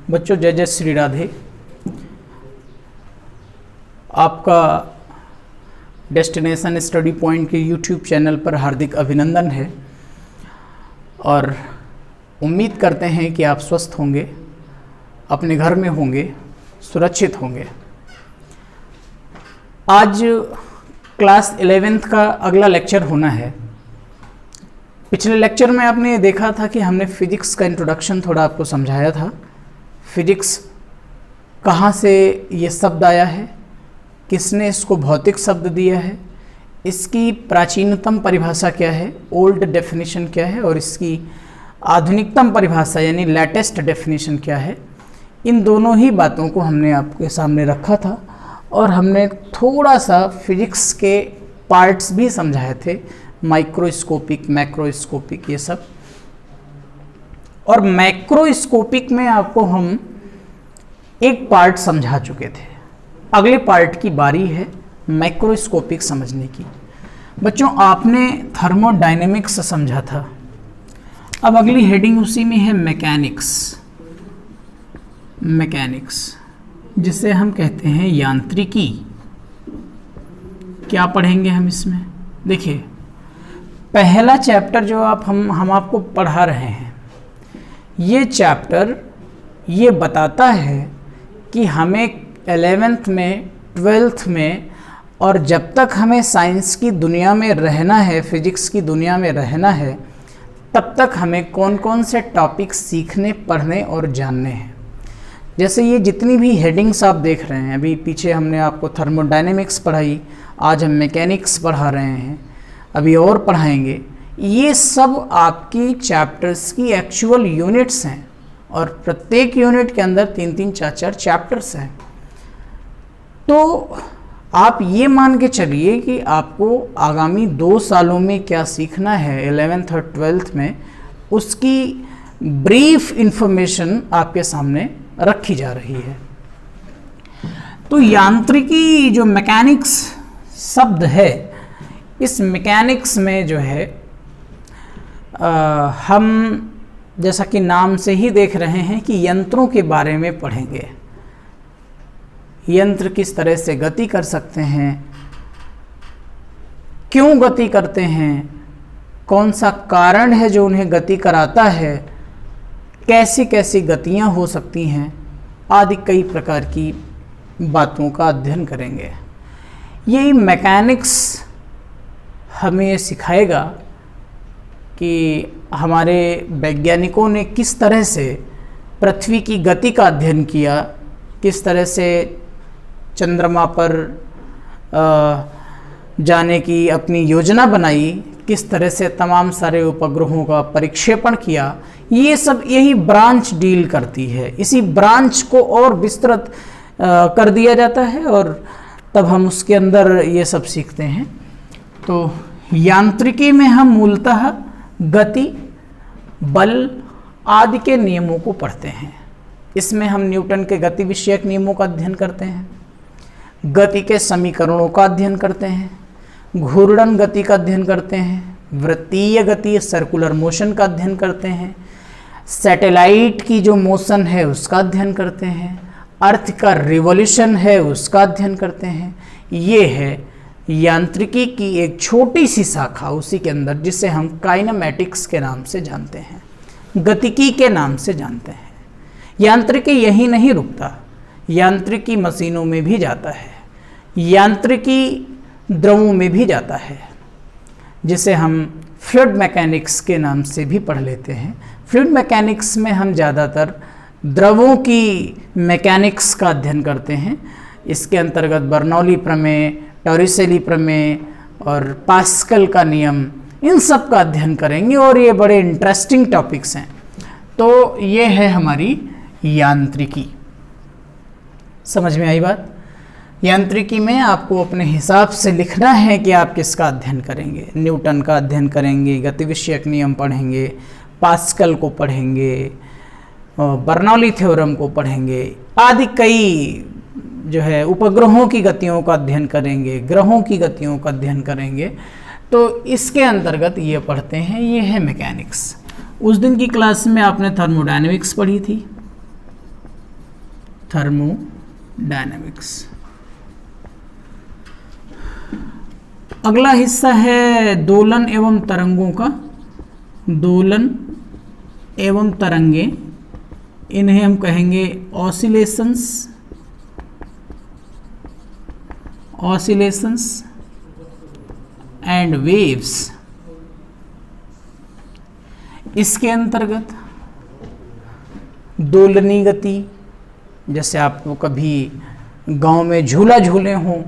बच्चों जय जय श्री राधे। आपका डेस्टिनेशन स्टडी पॉइंट के यूट्यूब चैनल पर हार्दिक अभिनंदन है और उम्मीद करते हैं कि आप स्वस्थ होंगे, अपने घर में होंगे, सुरक्षित होंगे। आज क्लास 11th का अगला लेक्चर होना है। पिछले लेक्चर में आपने देखा था कि हमने फिजिक्स का इंट्रोडक्शन थोड़ा आपको समझाया था। फिजिक्स कहाँ से ये शब्द आया है, किसने इसको भौतिक शब्द दिया है, इसकी प्राचीनतम परिभाषा क्या है, ओल्ड डेफिनेशन क्या है और इसकी आधुनिकतम परिभाषा यानी लेटेस्ट डेफिनेशन क्या है। इन दोनों ही बातों को हमने आपके सामने रखा था और हमने थोड़ा सा फिजिक्स के पार्ट्स भी समझाए थे, माइक्रोस्कोपिक, मैक्रोस्कोपिक, ये सब। और मैक्रोस्कोपिक में आपको हम एक पार्ट समझा चुके थे। अगले पार्ट की बारी है मैक्रोस्कोपिक समझने की। बच्चों आपने थर्मोडायनेमिक्स समझा था, अब अगली हेडिंग उसी में है मैकेनिक्स। मैकेनिक्स जिसे हम कहते हैं यांत्रिकी। क्या पढ़ेंगे हम इसमें? देखिए, पहला चैप्टर जो हम आपको पढ़ा रहे हैं, ये चैप्टर ये बताता है कि हमें 11th में, 12th में और जब तक हमें साइंस की दुनिया में रहना है, फिजिक्स की दुनिया में रहना है, तब तक हमें कौन कौन से टॉपिक्स सीखने, पढ़ने और जानने हैं। जैसे ये जितनी भी हेडिंग्स आप देख रहे हैं, अभी पीछे हमने आपको थर्मोडायनेमिक्स पढ़ाई, आज हम मैकेनिक्स पढ़ा रहे हैं, अभी और पढ़ाएंगे। ये सब आपकी चैप्टर्स की एक्चुअल यूनिट्स हैं और प्रत्येक यूनिट के अंदर 3-3, 4-4 चैप्टर्स हैं। तो आप ये मान के चलिए कि आपको आगामी 2 सालों में क्या सीखना है 11th और 12th में, उसकी ब्रीफ इंफॉर्मेशन आपके सामने रखी जा रही है। तो यांत्रिकी जो मैकेनिक्स शब्द है, इस मैकेनिक्स में जो है हम जैसा कि नाम से ही देख रहे हैं कि यंत्रों के बारे में पढ़ेंगे। यंत्र किस तरह से गति कर सकते हैं, क्यों गति करते हैं, कौन सा कारण है जो उन्हें गति कराता है, कैसी कैसी गतियां हो सकती हैं, आदि कई प्रकार की बातों का अध्ययन करेंगे। यही मैकेनिक्स हमें ये सिखाएगा कि हमारे वैज्ञानिकों ने किस तरह से पृथ्वी की गति का अध्ययन किया, किस तरह से चंद्रमा पर जाने की अपनी योजना बनाई, किस तरह से तमाम सारे उपग्रहों का परिक्षेपण किया। ये सब यही ब्रांच डील करती है। इसी ब्रांच को और विस्तृत कर दिया जाता है और तब हम उसके अंदर ये सब सीखते हैं। तो यांत्रिकी में हम मूलतः गति, बल आदि के नियमों को पढ़ते हैं। इसमें हम न्यूटन के गति विषयक नियमों का अध्ययन करते हैं, गति के समीकरणों का अध्ययन करते हैं, घूर्णन गति का अध्ययन करते हैं, वृत्तीय गति, सर्कुलर मोशन का अध्ययन करते हैं, सैटेलाइट की जो मोशन है उसका अध्ययन करते हैं, अर्थ का रिवॉल्यूशन है उसका अध्ययन करते हैं। ये है यांत्रिकी की एक छोटी सी शाखा उसी के अंदर, जिसे हम काइनेमैटिक्स के नाम से जानते हैं, गतिकी के नाम से जानते हैं। यांत्रिकी यही नहीं रुकता, यांत्रिकी मशीनों में भी जाता है, यांत्रिकी द्रवों में भी जाता है, जिसे हम फ्लूइड मैकेनिक्स के नाम से भी पढ़ लेते हैं। फ्लूइड मैकेनिक्स में हम ज़्यादातर द्रवों की मैकेनिक्स का अध्ययन करते हैं। इसके अंतर्गत बर्नौली प्रमेय, टॉरिसेली प्रमेय और पास्कल का नियम, इन सब का अध्ययन करेंगे और ये बड़े इंटरेस्टिंग टॉपिक्स हैं। तो ये है हमारी यांत्रिकी। समझ में आई बात? यांत्रिकी में आपको अपने हिसाब से लिखना है कि आप किसका अध्ययन करेंगे। न्यूटन का अध्ययन करेंगे, गति विषयक नियम पढ़ेंगे, पास्कल को पढ़ेंगे, बर्नौली थ्योरम को पढ़ेंगे, आदि कई जो है उपग्रहों की गतियों का अध्ययन करेंगे, ग्रहों की गतियों का अध्ययन करेंगे। तो इसके अंतर्गत ये पढ़ते हैं, ये है मैकेनिक्स। उस दिन की क्लास में आपने थर्मोडायनेमिक्स पढ़ी थी, थर्मोडायनेमिक्स। अगला हिस्सा है दोलन एवं तरंगों का। दोलन एवं तरंगे, इन्हें हम कहेंगे ऑसिलेशंस, ऑसिलेशंस एंड वेव्स। इसके अंतर्गत दोलनी गति, जैसे आप कभी गांव में झूला झूले हों,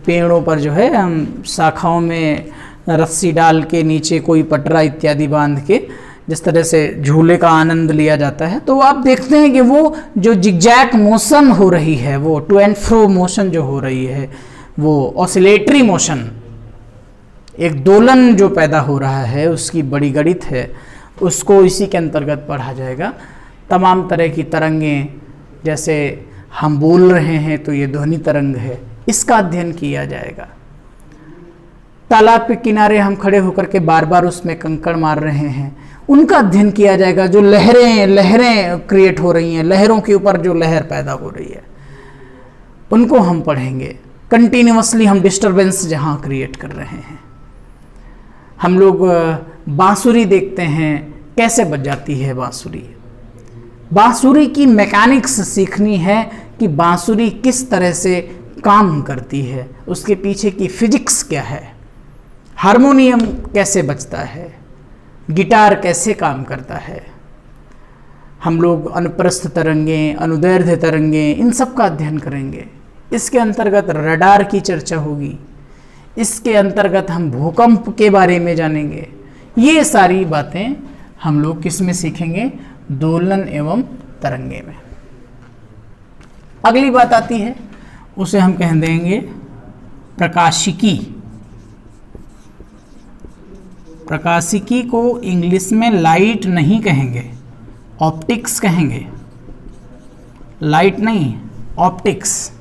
पेड़ों पर जो है हम शाखाओं में रस्सी डाल के नीचे कोई पटरा इत्यादि बांध के जिस तरह से झूले का आनंद लिया जाता है, तो आप देखते हैं कि वो जो जिगजैग मोशन हो रही है, वो टू एंड फ्रो मोशन जो हो रही है, वो ऑसिलेटरी मोशन, एक दोलन जो पैदा हो रहा है उसकी बड़ी गणित है, उसको इसी के अंतर्गत पढ़ा जाएगा। तमाम तरह की तरंगें, जैसे हम बोल रहे हैं तो ये ध्वनि तरंग है, इसका अध्ययन किया जाएगा। तालाब के किनारे हम खड़े होकर के बार बार उसमें कंकड़ मार रहे हैं, उनका अध्ययन किया जाएगा। जो लहरें क्रिएट हो रही हैं, लहरों के ऊपर जो लहर पैदा हो रही है, उनको हम पढ़ेंगे। कंटिन्यूअसली हम डिस्टरबेंस जहाँ क्रिएट कर रहे हैं, हम लोग बांसुरी देखते हैं कैसे बजाती है बांसुरी। बांसुरी की मैकेनिक्स सीखनी है कि बांसुरी किस तरह से काम करती है, उसके पीछे की फिजिक्स क्या है, हारमोनियम कैसे बजता है, गिटार कैसे काम करता है। हम लोग अनुप्रस्थ तरंगें, अनुदैर्ध्य तरंगें, इन सब का अध्ययन करेंगे। इसके अंतर्गत रडार की चर्चा होगी, इसके अंतर्गत हम भूकंप के बारे में जानेंगे। ये सारी बातें हम लोग किस में सीखेंगे? दोलन एवं तरंगे में। अगली बात आती है, उसे हम कह देंगे प्रकाशिकी। प्रकाशिकी को इंग्लिश में लाइट नहीं कहेंगे, ऑप्टिक्स कहेंगे। लाइट नहीं, ऑप्टिक्स,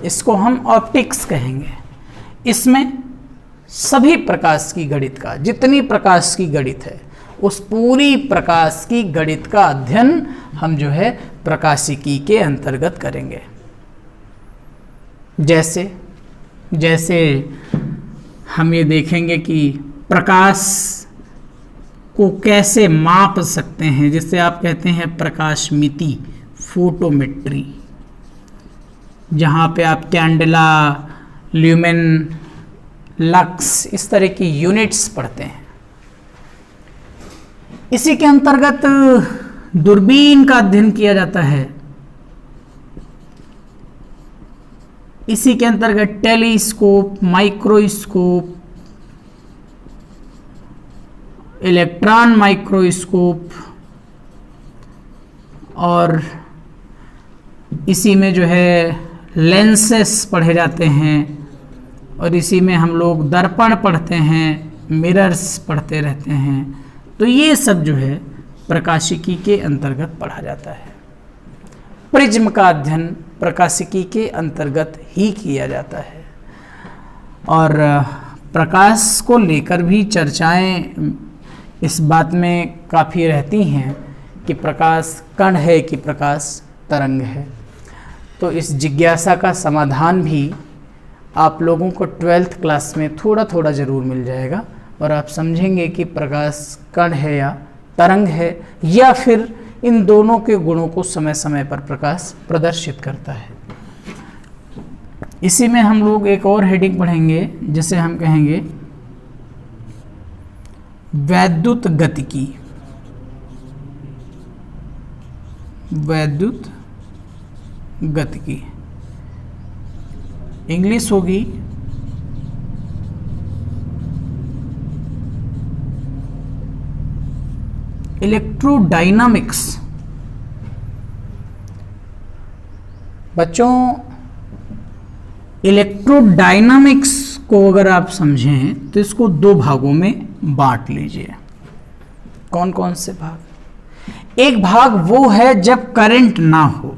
इसको हम ऑप्टिक्स कहेंगे। इसमें सभी प्रकाश की गणित का, जितनी प्रकाश की गणित है, उस पूरी प्रकाश की गणित का अध्ययन हम जो है प्रकाशिकी के अंतर्गत करेंगे। जैसे जैसे हम ये देखेंगे कि प्रकाश को कैसे माप सकते हैं, जिससे आप कहते हैं प्रकाश मिति, फोटोमेट्री, जहाँ पे आप कैंडेला, ल्यूमेन, लक्स, इस तरह की यूनिट्स पढ़ते हैं। इसी के अंतर्गत दूरबीन का अध्ययन किया जाता है। इसी के अंतर्गत टेलीस्कोप, माइक्रोस्कोप, इलेक्ट्रॉन माइक्रोस्कोप, और इसी में जो है लेंसेस पढ़े जाते हैं, और इसी में हम लोग दर्पण पढ़ते हैं, मिरर्स पढ़ते रहते हैं। तो ये सब जो है प्रकाशिकी के अंतर्गत पढ़ा जाता है। प्रिज्म का अध्ययन प्रकाशिकी के अंतर्गत ही किया जाता है। और प्रकाश को लेकर भी चर्चाएं इस बात में काफ़ी रहती हैं कि प्रकाश कण है कि प्रकाश तरंग है। तो इस जिज्ञासा का समाधान भी आप लोगों को 12th क्लास में थोड़ा थोड़ा ज़रूर मिल जाएगा, और आप समझेंगे कि प्रकाश कण है या तरंग है, या फिर इन दोनों के गुणों को समय समय पर प्रकाश प्रदर्शित करता है। इसी में हम लोग एक और हेडिंग पढ़ेंगे, जिसे हम कहेंगे वैद्युत गतिकी। वैद्युत गतिकी इंग्लिश होगी इलेक्ट्रोडायनामिक्स। बच्चों, इलेक्ट्रोडायनामिक्स को अगर आप समझें तो इसको दो भागों में बांट लीजिए। कौन कौन से भाग? एक भाग वो है जब करंट ना हो,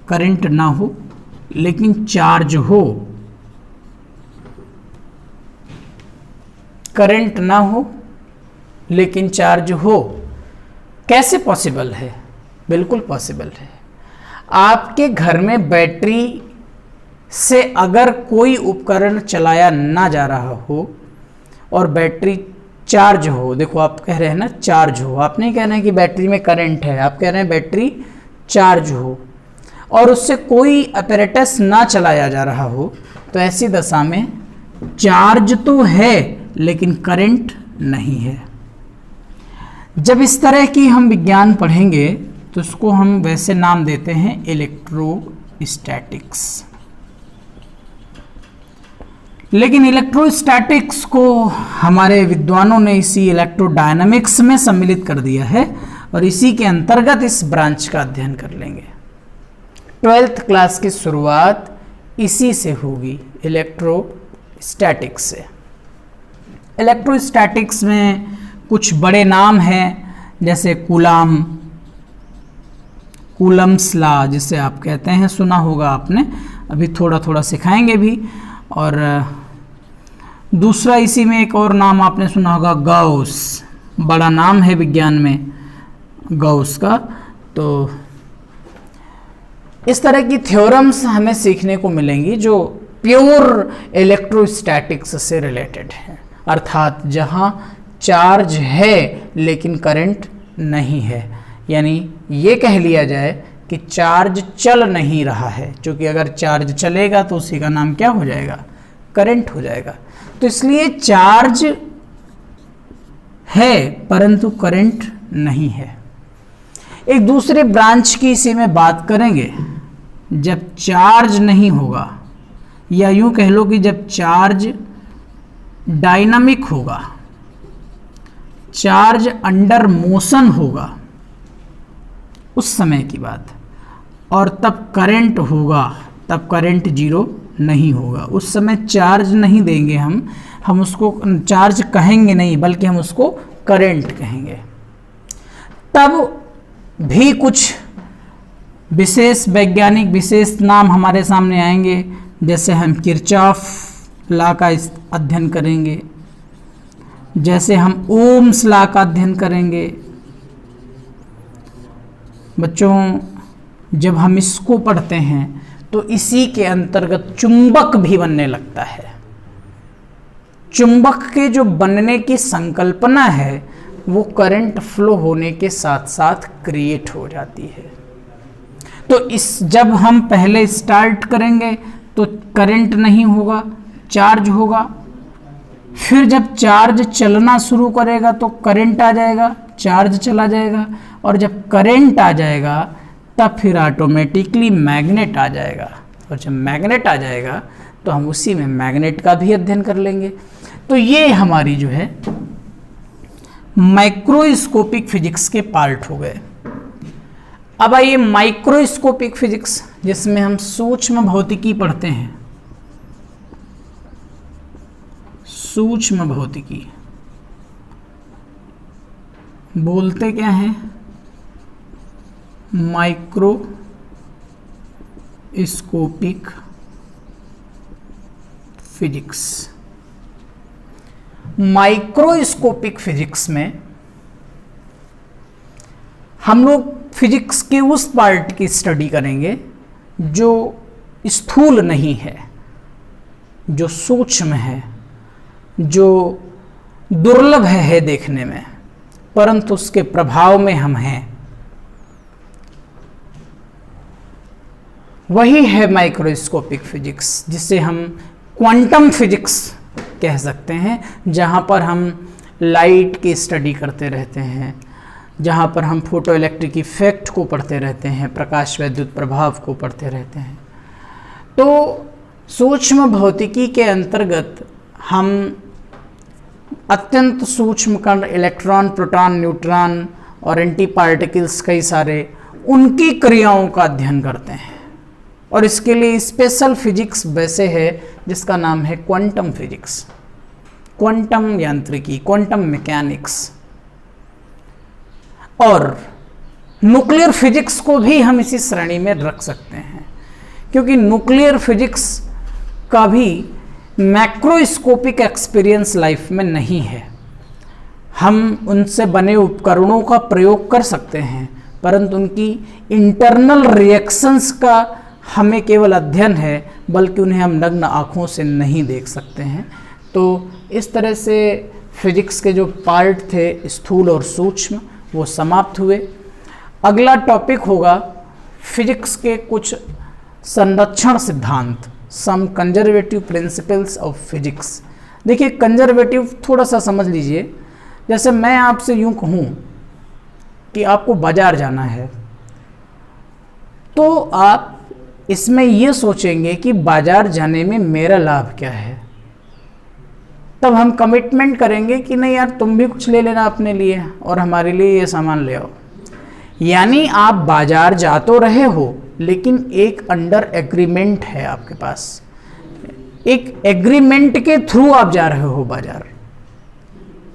करंट ना हो लेकिन चार्ज हो, करंट ना हो लेकिन चार्ज हो, कैसे पॉसिबल है? बिल्कुल पॉसिबल है। आपके घर में बैटरी से अगर कोई उपकरण चलाया ना जा रहा हो और बैटरी चार्ज हो, देखो आप कह रहे हैं ना चार्ज हो, आप नहीं कह रहे हैं कि बैटरी में करंट है, आप कह रहे हैं बैटरी चार्ज हो और उससे कोई अपैरेटस ना चलाया जा रहा हो, तो ऐसी दशा में चार्ज तो है लेकिन करंट नहीं है। जब इस तरह की हम विज्ञान पढ़ेंगे तो उसको हम वैसे नाम देते हैं इलेक्ट्रोस्टैटिक्स। लेकिन इलेक्ट्रोस्टैटिक्स को हमारे विद्वानों ने इसी इलेक्ट्रोडायनामिक्स में सम्मिलित कर दिया है और इसी के अंतर्गत इस ब्रांच का अध्ययन कर लेंगे। 12th क्लास की शुरुआत इसी से होगी, इलेक्ट्रोस्टैटिक्स से। इलेक्ट्रोस्टैटिक्स में कुछ बड़े नाम हैं, जैसे कूलम्स लॉ जिसे आप कहते हैं, सुना होगा आपने, अभी थोड़ा थोड़ा सिखाएंगे भी। और दूसरा इसी में एक और नाम आपने सुना होगा, गॉस, बड़ा नाम है विज्ञान में गॉस का। तो इस तरह की थ्योरम्स हमें सीखने को मिलेंगी जो प्योर इलेक्ट्रोस्टैटिक्स से रिलेटेड है, अर्थात जहां चार्ज है लेकिन करंट नहीं है, यानी ये कह लिया जाए कि चार्ज चल नहीं रहा है, क्योंकि अगर चार्ज चलेगा तो उसी का नाम क्या हो जाएगा? करंट हो जाएगा। तो इसलिए चार्ज है परंतु करंट नहीं है। एक दूसरे ब्रांच की इसी में बात करेंगे, जब चार्ज नहीं होगा, या यूं कह लो कि जब चार्ज डायनामिक होगा, चार्ज अंडर मोशन होगा, उस समय की बात, और तब करंट होगा, तब करंट जीरो नहीं होगा। उस समय चार्ज नहीं देंगे हम उसको चार्ज कहेंगे नहीं, बल्कि हम उसको करंट कहेंगे। तब भी कुछ विशेष वैज्ञानिक विशेष नाम हमारे सामने आएंगे, जैसे हम किरचॉफ लॉ का अध्ययन करेंगे, जैसे हम ओम्स लॉ का अध्ययन करेंगे। बच्चों, जब हम इसको पढ़ते हैं तो इसी के अंतर्गत चुंबक भी बनने लगता है। चुंबक के जो बनने की संकल्पना है वो करंट फ्लो होने के साथ साथ क्रिएट हो जाती है। तो जब हम पहले स्टार्ट करेंगे तो करंट नहीं होगा, चार्ज होगा। फिर जब चार्ज चलना शुरू करेगा तो करंट आ जाएगा, चार्ज चला जाएगा, और जब करंट आ जाएगा तब फिर ऑटोमेटिकली मैग्नेट आ जाएगा, और जब मैग्नेट आ जाएगा तो हम उसी में मैग्नेट का भी अध्ययन कर लेंगे। तो ये हमारी जो है माइक्रोस्कोपिक फिजिक्स के पार्ट हो गए। अब आइए माइक्रोस्कोपिक फिजिक्स, जिसमें हम सूक्ष्म भौतिकी पढ़ते हैं। सूक्ष्म भौतिकी बोलते क्या है? Microscopic physics. माइक्रोस्कोपिक फिजिक्स में हम लोग फिजिक्स के उस पार्ट की स्टडी करेंगे जो स्थूल नहीं है, जो सूक्ष्म है, जो दुर्लभ है देखने में, परंतु उसके प्रभाव में हम हैं। वही है माइक्रोस्कोपिक फिजिक्स, जिसे हम क्वांटम फिजिक्स कह सकते हैं, जहाँ पर हम लाइट की स्टडी करते रहते हैं, जहाँ पर हम फोटो इलेक्ट्रिक इफेक्ट को पढ़ते रहते हैं, प्रकाश वैद्युत प्रभाव को पढ़ते रहते हैं। तो सूक्ष्म भौतिकी के अंतर्गत हम अत्यंत सूक्ष्म कण, इलेक्ट्रॉन, प्रोटॉन, न्यूट्रॉन और एंटी पार्टिकल्स, कई सारे, उनकी क्रियाओं का अध्ययन करते हैं। और इसके लिए स्पेशल फिजिक्स वैसे है जिसका नाम है क्वांटम फिजिक्स, क्वांटम यांत्रिकी, क्वांटम मैकेनिक्स। और न्यूक्लियर फिजिक्स को भी हम इसी श्रेणी में रख सकते हैं, क्योंकि न्यूक्लियर फिजिक्स का भी मैक्रोस्कोपिक एक्सपीरियंस लाइफ में नहीं है। हम उनसे बने उपकरणों का प्रयोग कर सकते हैं, परंतु उनकी इंटरनल रिएक्शंस का हमें केवल अध्ययन है, बल्कि उन्हें हम नग्न आँखों से नहीं देख सकते हैं। तो इस तरह से फिजिक्स के जो पार्ट थे स्थूल और सूक्ष्म वो समाप्त हुए। अगला टॉपिक होगा फिजिक्स के कुछ संरक्षण सिद्धांत, सम कंजर्वेटिव प्रिंसिपल्स ऑफ फिजिक्स। देखिए कंजर्वेटिव थोड़ा सा समझ लीजिए, जैसे मैं आपसे यूं कहूं कि आपको बाजार जाना है, तो आप इसमें ये सोचेंगे कि बाजार जाने में मेरा लाभ क्या है, तब हम कमिटमेंट करेंगे कि नहीं यार तुम भी कुछ ले लेना अपने लिए और हमारे लिए ये सामान ले आओ। यानी आप बाजार जा तो रहे हो, लेकिन एक अंडर एग्रीमेंट है आपके पास, एक एग्रीमेंट के थ्रू आप जा रहे हो बाजार।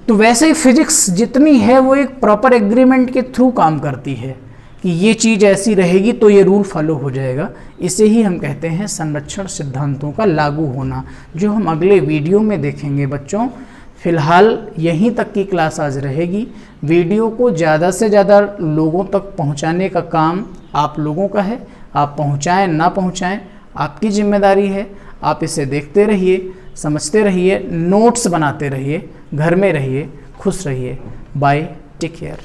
तो वैसे ही फिजिक्स जितनी है वो एक प्रॉपर एग्रीमेंट के थ्रू काम करती है कि ये चीज़ ऐसी रहेगी तो ये रूल फॉलो हो जाएगा। इसे ही हम कहते हैं संरक्षण सिद्धांतों का लागू होना, जो हम अगले वीडियो में देखेंगे बच्चों। फिलहाल यहीं तक की क्लास आज रहेगी। वीडियो को ज़्यादा से ज़्यादा लोगों तक पहुंचाने का काम आप लोगों का है। आप पहुंचाएं ना पहुंचाएं आपकी जिम्मेदारी है। आप इसे देखते रहिए, समझते रहिए, नोट्स बनाते रहिए, घर में रहिए, खुश रहिए। Bye, take care.